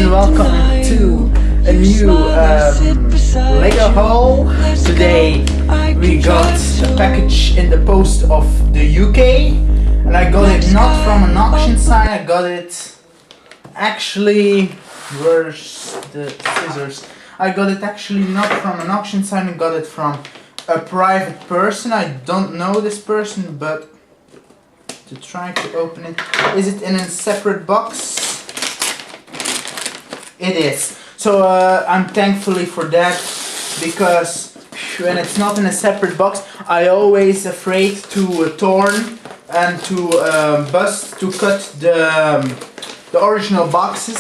and welcome to a new Lego haul. Today we got a package in the post of the UK, and I got it not from an auction site. I got it actually, where's the scissors? I got it actually not from an auction site. I got it from a private person. I don't know this person, but to try to open it. Is it in a separate box? It is. So I'm thankfully for that, because when it's not in a separate box, I always afraid to torn and to bust to cut the original boxes.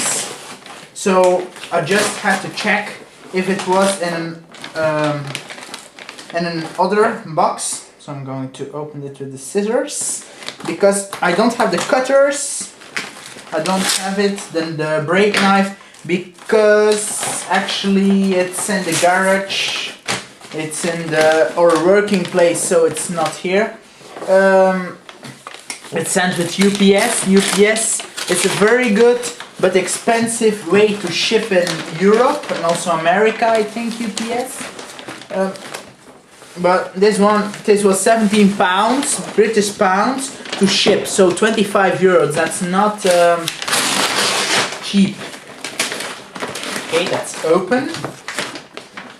So I just had to check if it was in an other box. So I'm going to open it with the scissors, because I don't have the cutters, I don't have it, then the brake knife, because actually it's in the garage, it's in our working place, so it's not here. It's sent with UPS. UPS is a very good but expensive way to ship in Europe and also America, I think, UPS. But this was 17 pounds, British pounds, to ship, so 25 euros, that's not cheap. Okay, that's open,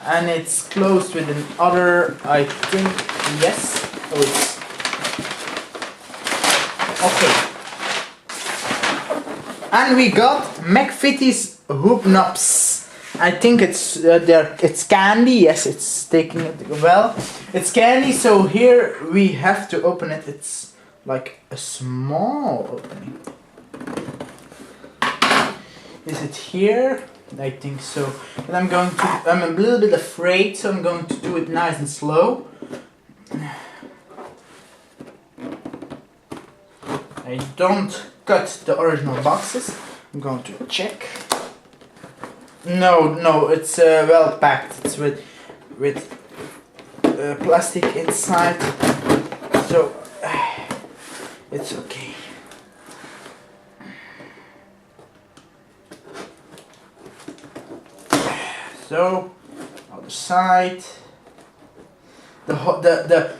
and it's closed with another, I think, yes, oh, it's, okay. And we got McVitie's Hoop Knobs. I think it's it's candy. Yes, it's taking it well. It's candy. So here we have to open it. It's like a small opening. Is it here? I think so. But I'm a little bit afraid, so I'm going to do it nice and slow. I don't cut the original boxes. I'm going to check. No, it's well packed. It's with plastic inside, so it's okay. So other side. The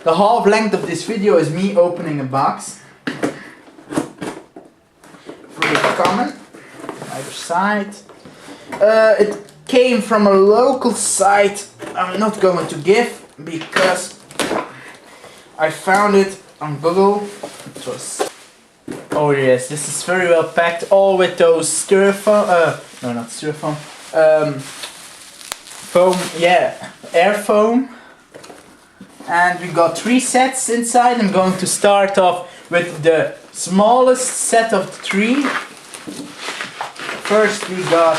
half length of this video is me opening a box. Pretty common. Either side. It came from a local site I'm not going to give, because I found it on Google. It was, oh yes, this is very well packed, all with those styrofoam, no, not styrofoam, foam, yeah, air foam. And we got 3 sets inside. I'm going to start off with the smallest set of the 3. First we got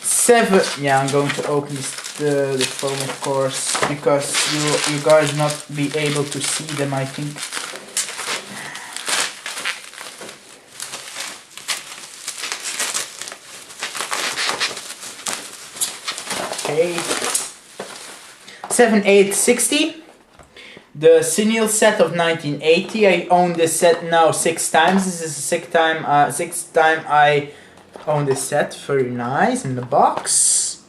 7. Yeah, I'm going to open the foam, of course, because you guys not be able to see them, I think. Okay. 7/8/60. The Signal set of 1980. I own this set now 6 times. This is the sixth time I own this set. Very nice in the box.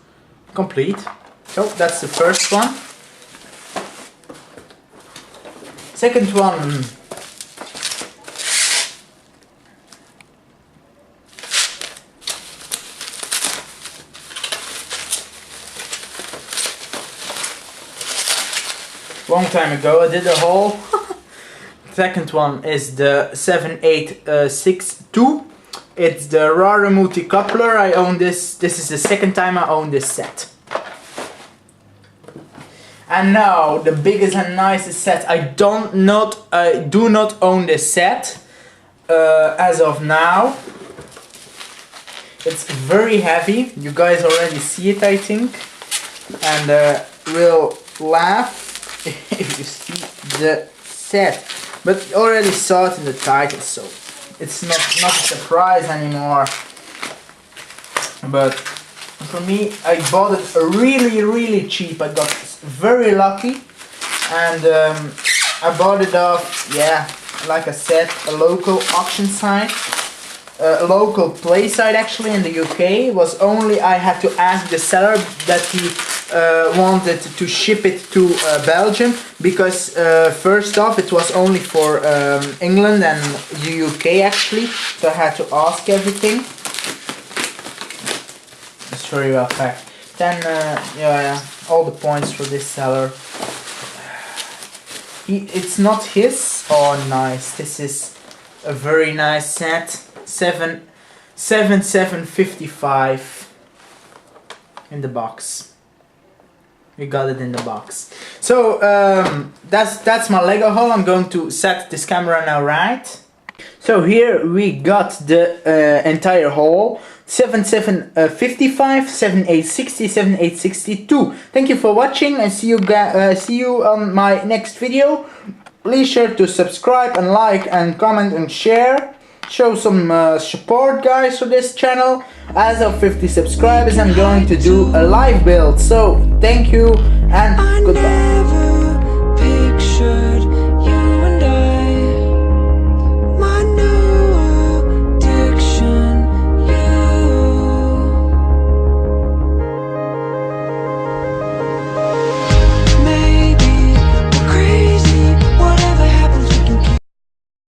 Complete. So that's the first one. Second one. Long time ago I did a haul. Second one is the 7/8/62. It's the Raramuti coupler. I own this. This is the second time I own this set. And now the biggest and nicest set. I do not own this set as of now. It's very heavy. You guys already see it, I think, and will laugh if you see the set, but you already saw it in the title, so it's not a surprise anymore. But for me, I bought it really cheap. I got very lucky, and I bought it off, yeah, like I said, a local auction site. a local play site actually in the UK. It was only I had to ask the seller that he wanted to ship it to Belgium, because first off it was only for England and the UK actually, so I had to ask everything. Let's show you real quick. Then yeah, all the points for this seller. It's not his. Oh nice, this is a very nice set. 7,755 in the box. We got it in the box. So that's my Lego haul. I'm going to set this camera now right. So here we got the entire haul. 7,755, 7,860, 7,862. Thank you for watching, and see you on my next video. Please share to subscribe and like and comment and share. Show some support, guys, for this channel. As of 50 subscribers, I'm going to do a live build. So thank you and goodbye.